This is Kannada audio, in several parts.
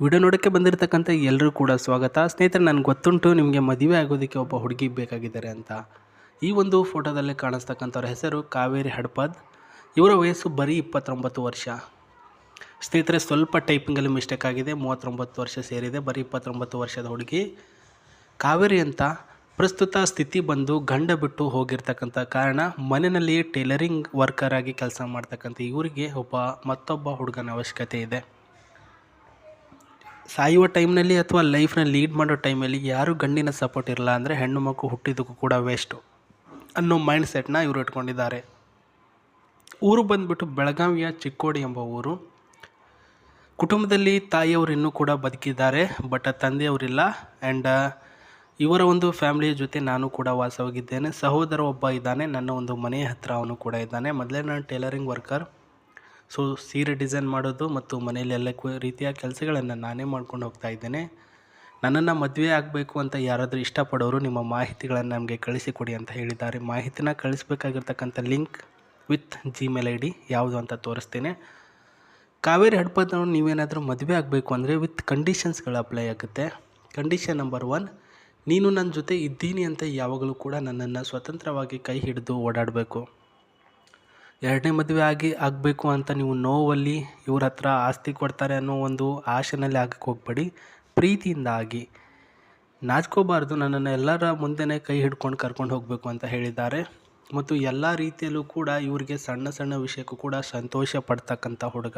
ವಿಡಿಯೋ ನೋಡೋಕ್ಕೆ ಬಂದಿರತಕ್ಕಂಥ ಎಲ್ಲರೂ ಕೂಡ ಸ್ವಾಗತ. ಸ್ನೇಹಿತರೆ, ನನಗೆ ಗೊತ್ತುಂಟು ನಿಮಗೆ ಮದುವೆ ಆಗೋದಕ್ಕೆ ಒಬ್ಬ ಹುಡುಗಿ ಬೇಕಾಗಿದ್ದಾರೆ ಅಂತ. ಈ ಒಂದು ಫೋಟೋದಲ್ಲಿ ಕಾಣಿಸ್ತಕ್ಕಂಥವ್ರ ಹೆಸರು ಕಾವೇರಿ ಹಡಪದ್. ಇವರ ವಯಸ್ಸು ಬರೀ 29 ವರ್ಷ. ಸ್ನೇಹಿತರೆ, ಸ್ವಲ್ಪ ಟೈಪಿಂಗಲ್ಲಿ ಮಿಸ್ಟೇಕ್ ಆಗಿದೆ, 39 ವರ್ಷ ಸೇರಿದೆ. ಬರೀ 29 ವರ್ಷದ ಹುಡುಗಿ ಕಾವೇರಿ ಅಂತ. ಪ್ರಸ್ತುತ ಸ್ಥಿತಿ ಬಂದು ಗಂಡ ಬಿಟ್ಟು ಹೋಗಿರ್ತಕ್ಕಂಥ ಕಾರಣ ಮನೆಯಲ್ಲಿ ಟೈಲರಿಂಗ್ ವರ್ಕರ್ ಆಗಿ ಕೆಲಸ ಮಾಡ್ತಕ್ಕಂಥ ಇವರಿಗೆ ಮತ್ತೊಬ್ಬ ಹುಡುಗನ ಅವಶ್ಯಕತೆ ಇದೆ. ಸಾಯುವ ಟೈಮ್ನಲ್ಲಿ ಅಥವಾ ಲೈಫ್ನ ಲೀಡ್ ಮಾಡೋ ಟೈಮಲ್ಲಿ ಯಾರು ಗಂಡಿನ ಸಪೋರ್ಟ್ ಇರಲ್ಲ ಅಂದರೆ ಹೆಣ್ಣು ಮಕ್ಕಳು ಹುಟ್ಟಿದ್ದಕ್ಕೂ ಕೂಡ ವೇಸ್ಟು ಅನ್ನೋ ಮೈಂಡ್ ಸೆಟ್ನ ಇವರು ಇಟ್ಕೊಂಡಿದ್ದಾರೆ. ಊರು ಬಂದುಬಿಟ್ಟು ಬೆಳಗಾವಿಯ ಚಿಕ್ಕೋಡಿ ಎಂಬ ಊರು. ಕುಟುಂಬದಲ್ಲಿ ತಾಯಿಯವರು ಇನ್ನೂ ಕೂಡ ಬದುಕಿದ್ದಾರೆ, ಬಟ್ ತಂದೆಯವರಿಲ್ಲ. ಆ್ಯಂಡ್ ಇವರ ಒಂದು ಫ್ಯಾಮಿಲಿಯ ಜೊತೆ ನಾನು ಕೂಡ ವಾಸವಾಗಿದ್ದೇನೆ. ಸಹೋದರ ಒಬ್ಬ ಇದ್ದಾನೆ, ನನ್ನ ಒಂದು ಮನೆಯ ಹತ್ತಿರ ಅವನು ಕೂಡ ಇದ್ದಾನೆ. ಮೊದಲೇ ನಾನು ಟೈಲರಿಂಗ್ ವರ್ಕರ್. ಸೊ ಸೀರೆ ಡಿಸೈನ್ ಮಾಡೋದು ಮತ್ತು ಮನೆಯಲ್ಲಿ ಎಲ್ಲ ರೀತಿಯ ಕೆಲಸಗಳನ್ನು ನಾನೇ ಮಾಡ್ಕೊಂಡು ಹೋಗ್ತಾ ಇದ್ದೇನೆ. ನನ್ನನ್ನು ಮದುವೆ ಆಗಬೇಕು ಅಂತ ಯಾರಾದರೂ ಇಷ್ಟಪಡೋರು ನಿಮ್ಮ ಮಾಹಿತಿಗಳನ್ನು ನಮಗೆ ಕಳಿಸಿಕೊಡಿ ಅಂತ ಹೇಳಿದ್ದಾರೆ. ಮಾಹಿತಿನ ಕಳಿಸ್ಬೇಕಾಗಿರ್ತಕ್ಕಂಥ ಲಿಂಕ್ ವಿತ್ Gmail ID ಯಾವುದು ಅಂತ ತೋರಿಸ್ತೇನೆ. ಕಾವೇರಿ ಹಡಪದವರು ನೀವೇನಾದರೂ ಮದುವೆ ಆಗಬೇಕು ಅಂದರೆ ವಿತ್ ಕಂಡೀಷನ್ಸ್ಗಳು ಅಪ್ಲೈ ಆಗುತ್ತೆ. ಕಂಡೀಷನ್ ನಂಬರ್ 1, ನೀನು ನನ್ನ ಜೊತೆ ಇದ್ದೀನಿ ಅಂತ ಯಾವಾಗಲೂ ಕೂಡ ನನ್ನನ್ನು ಸ್ವತಂತ್ರವಾಗಿ ಕೈ ಹಿಡಿದು ಓಡಾಡಬೇಕು. ಎರಡನೇ ಮದುವೆ ಆಗಬೇಕು ಅಂತ ನೀವು ನೋವಲ್ಲಿ ಇವ್ರ ಹತ್ರ ಆಸ್ತಿ ಕೊಡ್ತಾರೆ ಅನ್ನೋ ಒಂದು ಆಶೆನಲ್ಲಿ ಆಗಕ್ಕೆ ಹೋಗಬೇಡಿ. ಪ್ರೀತಿಯಿಂದ ಆಗಿ, ನಾಚ್ಕೋಬಾರ್ದು. ನನ್ನನ್ನು ಎಲ್ಲರ ಮುಂದೆನೇ ಕೈ ಹಿಡ್ಕೊಂಡು ಕರ್ಕೊಂಡು ಹೋಗಬೇಕು ಅಂತ ಹೇಳಿದ್ದಾರೆ. ಮತ್ತು ಎಲ್ಲ ರೀತಿಯಲ್ಲೂ ಕೂಡ ಇವರಿಗೆ ಸಣ್ಣ ಸಣ್ಣ ವಿಷಯಕ್ಕೂ ಕೂಡ ಸಂತೋಷ ಪಡ್ತಕ್ಕಂಥ ಹುಡುಗ.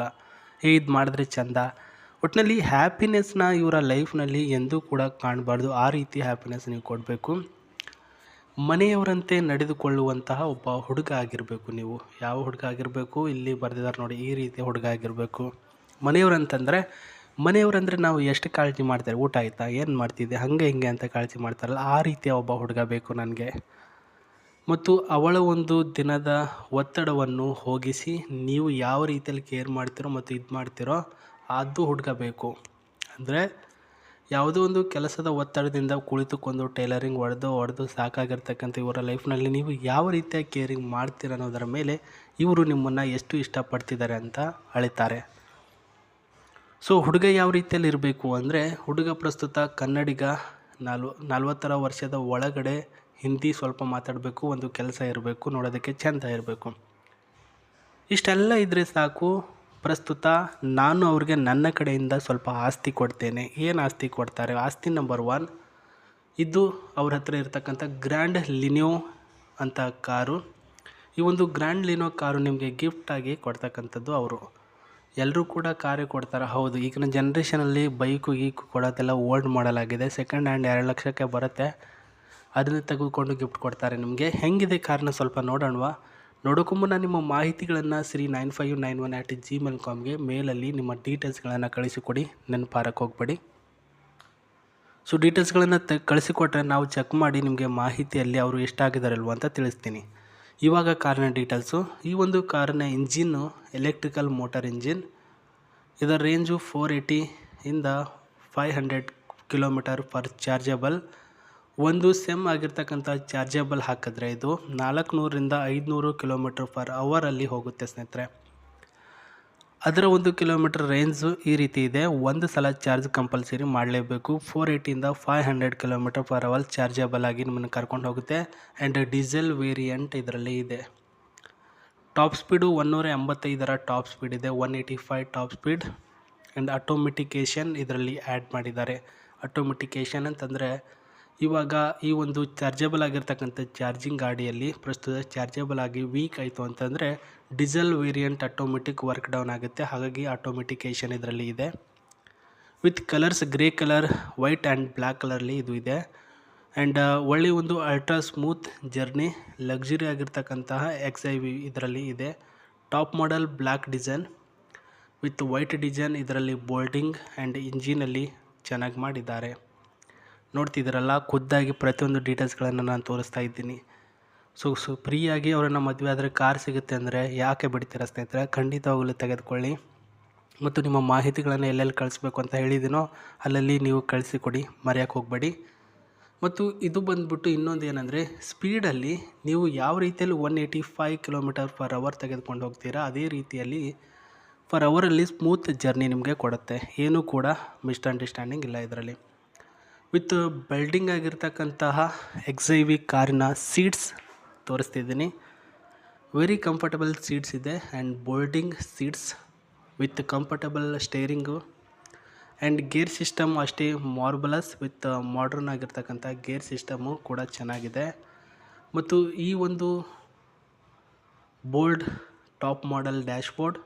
ಇದು ಮಾಡಿದ್ರೆ ಚೆಂದ. ಒಟ್ಟಿನಲ್ಲಿ ಹ್ಯಾಪಿನೆಸ್ನ ಇವರ ಲೈಫ್ನಲ್ಲಿ ಎಂದೂ ಕೂಡ ಕಾಣಬಾರ್ದು. ಆ ರೀತಿ ಹ್ಯಾಪಿನೆಸ್ ನೀವು ಕೊಡಬೇಕು. ಮನೆಯವರಂತೆ ನಡೆದುಕೊಳ್ಳುವಂತಹ ಒಬ್ಬ ಹುಡುಗ ಆಗಿರಬೇಕು ನೀವು. ಯಾವ ಹುಡುಗ ಆಗಿರಬೇಕು? ಇಲ್ಲಿ ಬರೆದಿದ್ದಾರೆ ನೋಡಿ, ಈ ರೀತಿಯ ಹುಡುಗ ಆಗಿರಬೇಕು. ಮನೆಯವರಂದರೆ ನಾವು ಎಷ್ಟು ಕಾಳಜಿ ಮಾಡ್ತಾರೆ, ಊಟ ಆಯಿತಾ, ಏನು ಮಾಡ್ತಿದ್ದೆ, ಹಾಗೆ ಹಿಂಗೆ ಅಂತ ಕಾಳಜಿ ಮಾಡ್ತಾರಲ್ಲ, ಆ ರೀತಿಯ ಒಬ್ಬ ಹುಡುಗ ಬೇಕು ನನಗೆ. ಮತ್ತು ಅವಳ ಒಂದು ದಿನದ ಒತ್ತಡವನ್ನು ಹೋಗಿಸಿ ನೀವು ಯಾವ ರೀತಿಯಲ್ಲಿ ಕೇರ್ ಮಾಡ್ತೀರೋ ಮತ್ತು ಇದು ಮಾಡ್ತೀರೋ ಅದು ಹುಡುಗ ಬೇಕು. ಅಂದರೆ ಯಾವುದೋ ಒಂದು ಕೆಲಸದ ಒತ್ತಡದಿಂದ ಕುಳಿತುಕೊಂಡು ಟೈಲರಿಂಗ್ ಹೊಡೆದು ಸಾಕಾಗಿರ್ತಕ್ಕಂಥ ಇವರ ಲೈಫ್ನಲ್ಲಿ ನೀವು ಯಾವ ರೀತಿಯ ಕೇರಿಂಗ್ ಮಾಡ್ತೀರ ಅನ್ನೋದರ ಮೇಲೆ ಇವರು ನಿಮ್ಮನ್ನು ಎಷ್ಟು ಇಷ್ಟಪಡ್ತಿದ್ದಾರೆ ಅಂತ ಅಳಿತಾರೆ. ಸೊ ಹುಡುಗ ಯಾವ ರೀತಿಯಲ್ಲಿ ಇರಬೇಕು ಅಂದರೆ, ಹುಡುಗ ಪ್ರಸ್ತುತ ಕನ್ನಡಿಗ, 40 ವರ್ಷದ ಒಳಗಡೆ, ಹಿಂದಿ ಸ್ವಲ್ಪ ಮಾತಾಡಬೇಕು, ಒಂದು ಕೆಲಸ ಇರಬೇಕು, ನೋಡೋದಕ್ಕೆ ಚೆಂದ ಇರಬೇಕು. ಇಷ್ಟೆಲ್ಲ ಇದ್ದರೆ ಸಾಕು. ಪ್ರಸ್ತುತ ನಾನು ಅವ್ರಿಗೆ ನನ್ನ ಕಡೆಯಿಂದ ಸ್ವಲ್ಪ ಆಸ್ತಿ ಕೊಡ್ತೇನೆ. ಏನು ಆಸ್ತಿ ಕೊಡ್ತಾರೆ? ಆಸ್ತಿ ನಂಬರ್ 1, ಇದು ಅವ್ರ ಹತ್ರ ಇರ್ತಕ್ಕಂಥ ಗ್ರ್ಯಾಂಡ್ ಲಿನೋ ಅಂತ ಕಾರು. ಈ ಒಂದು ಗ್ರ್ಯಾಂಡ್ ಲಿನೋ ಕಾರು ನಿಮಗೆ ಗಿಫ್ಟಾಗಿ ಕೊಡ್ತಕ್ಕಂಥದ್ದು ಅವರು. ಎಲ್ಲರೂ ಕೂಡ ಕಾರೇ ಕೊಡ್ತಾರೆ. ಹೌದು, ಈಗಿನ ಜನ್ರೇಷನಲ್ಲಿ ಬೈಕು ಕೊಡೋದೆಲ್ಲ ಓಲ್ಡ್ ಮಾಡಲಾಗಿದೆ. ಸೆಕೆಂಡ್ ಹ್ಯಾಂಡ್ 2 ಲಕ್ಷಕ್ಕೆ ಬರುತ್ತೆ, ಅದನ್ನು ತೆಗೆದುಕೊಂಡು ಗಿಫ್ಟ್ ಕೊಡ್ತಾರೆ ನಿಮಗೆ. ಹೆಂಗಿದೆ ಕಾರನ್ನ ಸ್ವಲ್ಪ ನೋಡೋಣವಾ? ನೋಡೋಕ್ಕೂ ಮುನ್ನ ನಿಮ್ಮ ಮಾಹಿತಿಗಳನ್ನು sri9591@gmail.comಗೆ ಮೇಲಲ್ಲಿ ನಿಮ್ಮ ಡೀಟೇಲ್ಸ್ಗಳನ್ನು ಕಳಿಸಿಕೊಡಿ. ನೆನಪಾರಕ್ಕೆ ಹೋಗಬೇಡಿ. ಸೊ ಡೀಟೇಲ್ಸ್ಗಳನ್ನು ಕಳಿಸಿಕೊಟ್ರೆ ನಾವು ಚೆಕ್ ಮಾಡಿ ನಿಮಗೆ ಮಾಹಿತಿಯಲ್ಲಿ ಅವರು ಎಷ್ಟಾಗಿದ್ದಾರಲ್ವ ಅಂತ ತಿಳಿಸ್ತೀನಿ. ಇವಾಗ ಕಾರಿನ ಡೀಟೇಲ್ಸು. ಈ ಒಂದು ಕಾರಿನ ಇಂಜಿನ್ನು ಎಲೆಕ್ಟ್ರಿಕಲ್ ಮೋಟಾರ್ ಇಂಜಿನ್. ಇದರ ರೇಂಜು 480 ಇಂದ 500 km ಪರ್ ಚಾರ್ಜಬಲ್. ಒಂದು ಸೆಮ್ ಆಗಿರ್ತಕ್ಕಂಥ ಚಾರ್ಜಬಲ್ ಹಾಕಿದ್ರೆ ಇದು 400ರಿಂದ 500 km/h ಅಲ್ಲಿ ಹೋಗುತ್ತೆ ಸ್ನೇಹಿತರೆ. ಅದರ 1 ಕಿಲೋಮೀಟರ್ ರೇಂಜು ಈ ರೀತಿ ಇದೆ. ಒಂದು ಸಲ ಚಾರ್ಜ್ ಕಂಪಲ್ಸರಿ ಮಾಡಲೇಬೇಕು. 480 ಇಂದ 500 km/h ಚಾರ್ಜಬಲ್ ಆಗಿ ನಿಮ್ಮನ್ನು ಕರ್ಕೊಂಡು ಹೋಗುತ್ತೆ. ಆ್ಯಂಡ್ ಡೀಸೆಲ್ ವೇರಿಯಂಟ್ ಇದರಲ್ಲಿ ಇದೆ. ಟಾಪ್ ಸ್ಪೀಡು 185 ಟಾಪ್ ಸ್ಪೀಡ್ ಇದೆ, 185 ಟಾಪ್ ಸ್ಪೀಡ್. ಆ್ಯಂಡ್ ಆಟೋಮೆಟಿಕೇಷನ್ ಇದರಲ್ಲಿ ಆ್ಯಡ್ ಮಾಡಿದ್ದಾರೆ. ಆಟೋಮೆಟಿಕೇಷನ್ ಅಂತಂದರೆ ಇವಾಗ ಈ ಒಂದು ಚಾರ್ಜಬಲ್ ಆಗಿರ್ತಕ್ಕಂಥ ಚಾರ್ಜಿಂಗ್ ಗಾಡಿಯಲ್ಲಿ ಪ್ರಸ್ತುತ ಚಾರ್ಜಬಲ್ ಆಗಿ ವೀಕ್ ಆಯಿತು ಅಂತಂದರೆ diesel variant automatic work down ಆಗುತ್ತೆ. ಹಾಗಾಗಿ ಆಟೋಮೆಟಿಕೇಷನ್ ಇದರಲ್ಲಿ ಇದೆ. With colours grey colour, white and black ಕಲರ್ಲಿ ಇದು ಇದೆ. ಆ್ಯಂಡ್ ಒಳ್ಳೆಯ ಒಂದು ಅಲ್ಟ್ರಾ ಸ್ಮೂತ್ ಜರ್ನಿ, ಲಕ್ಸುರಿ ಆಗಿರ್ತಕ್ಕಂತಹ XIV ಇದರಲ್ಲಿ ಇದೆ. Top model black design with white design. ಇದರಲ್ಲಿ ಬೋಲ್ಡಿಂಗ್ ಆ್ಯಂಡ್ ಇಂಜಿನಲ್ಲಿ ಚೆನ್ನಾಗಿ ಮಾಡಿದ್ದಾರೆ. ನೋಡ್ತಿದ್ದೀರಲ್ಲ, ಖುದ್ದಾಗಿ ಪ್ರತಿಯೊಂದು ಡೀಟೇಲ್ಸ್ಗಳನ್ನು ನಾನು ತೋರಿಸ್ತಾ ಇದ್ದೀನಿ. ಸೊ ಫ್ರೀಯಾಗಿ ಅವರನ್ನು ಮದುವೆ ಆದರೆ ಕಾರ್ ಸಿಗುತ್ತೆ ಅಂದರೆ ಯಾಕೆ ಬಿಡ್ತೀರಾ ಸ್ನೇಹಿತರೆ? ಖಂಡಿತವಾಗಲೂ ತೆಗೆದುಕೊಳ್ಳಿ. ಮತ್ತು ನಿಮ್ಮ ಮಾಹಿತಿಗಳನ್ನು ಎಲ್ಲೆಲ್ಲಿ ಕಳಿಸ್ಬೇಕು ಅಂತ ಹೇಳಿದ್ದೀನೋ ಅಲ್ಲಲ್ಲಿ ನೀವು ಕಳಿಸಿಕೊಡಿ, ಮರೆಯೋಕ್ಕೆ ಹೋಗಬೇಡಿ. ಮತ್ತು ಇದು ಬಂದುಬಿಟ್ಟು ಇನ್ನೊಂದು ಏನಂದರೆ, ಸ್ಪೀಡಲ್ಲಿ ನೀವು ಯಾವ ರೀತಿಯಲ್ಲಿ 185 km/h ತೆಗೆದುಕೊಂಡು ಹೋಗ್ತೀರಾ, ಅದೇ ರೀತಿಯಲ್ಲಿ ಫರ್ ಅವರಲ್ಲಿ ಸ್ಮೂತ್ ಜರ್ನಿ ನಿಮಗೆ ಕೊಡುತ್ತೆ. ಏನೂ ಕೂಡ ಮಿಸ್ಅಂಡರ್ಸ್ಟ್ಯಾಂಡಿಂಗ್ ಇಲ್ಲ ಇದರಲ್ಲಿ. ವಿತ್ ಬೆಲ್ಡಿಂಗ್ ಆಗಿರ್ತಕ್ಕಂತಹ XIV ಕಾರಿನ ಸೀಟ್ಸ್ ತೋರಿಸ್ತಿದ್ದೀನಿ. ವೆರಿ ಕಂಫರ್ಟಬಲ್ ಸೀಟ್ಸ್ ಇದೆ and bolding seats with comfortable steering and gear system ಅಷ್ಟೇ ಮಾರ್ಬಲಸ್ ವಿತ್ ಮಾಡರ್ನ್ ಆಗಿರ್ತಕ್ಕಂಥ ಗೇರ್ ಸಿಸ್ಟಮು ಕೂಡ ಚೆನ್ನಾಗಿದೆ. ಮತ್ತು ಈ ಒಂದು bold top model dashboard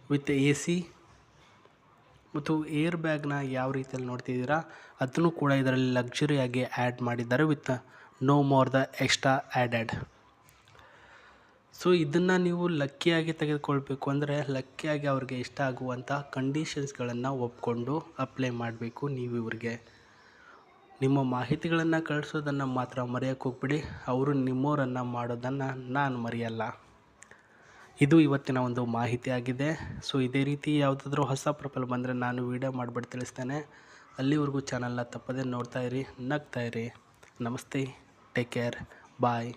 with AC ಮತ್ತು ಏರ್ ಬ್ಯಾಗ್ನ ಯಾವ ರೀತಿಯಲ್ಲಿ ನೋಡ್ತಿದ್ದೀರಾ ಅದನ್ನು ಕೂಡ ಇದರಲ್ಲಿ ಲಕ್ಸುರಿಯಾಗಿ ಆ್ಯಡ್ ಮಾಡಿದ್ದಾರೆ with no more the extra added. So ಇದನ್ನು ನೀವು ಲಕ್ಕಿಯಾಗಿ ತೆಗೆದುಕೊಳ್ಬೇಕು ಅಂದರೆ ಲಕ್ಕಿಯಾಗಿ ಅವ್ರಿಗೆ ಇಷ್ಟ ಆಗುವಂಥ ಕಂಡೀಷನ್ಸ್ಗಳನ್ನು ಒಪ್ಕೊಂಡು ಅಪ್ಲೈ ಮಾಡಬೇಕು. ನೀವು ಇವ್ರಿಗೆ ನಿಮ್ಮ ಮಾಹಿತಿಗಳನ್ನು ಕಳಿಸೋದನ್ನು ಮಾತ್ರ ಮರೆಯೋಕ್ಕೆ ಹೋಗ್ಬಿಡಿ. ಅವರು ನಿಮ್ಮವರನ್ನು ಮಾಡೋದನ್ನು ನಾನು ಮರೆಯಲ್ಲ. ಇದು ಇವತ್ತಿನ ಒಂದು ಮಾಹಿತಿ ಆಗಿದೆ. ಸೊ ಇದೇ ರೀತಿ ಯಾವುದಾದ್ರೂ ಹೊಸ ಪ್ರೊಫೈಲ್ ಬಂದರೆ ನಾನು ವೀಡಿಯೋ ಮಾಡಿಬಿಟ್ಟು ತಿಳಿಸ್ತೇನೆ. ಅಲ್ಲಿವರೆಗೂ ಚಾನಲ್ನ ತಪ್ಪದೇ ನೋಡ್ತಾಯಿರಿ, ನಗ್ತಾಯಿರಿ. ನಮಸ್ತೆ, ಟೇಕ್ ಕೇರ್, ಬಾಯ್.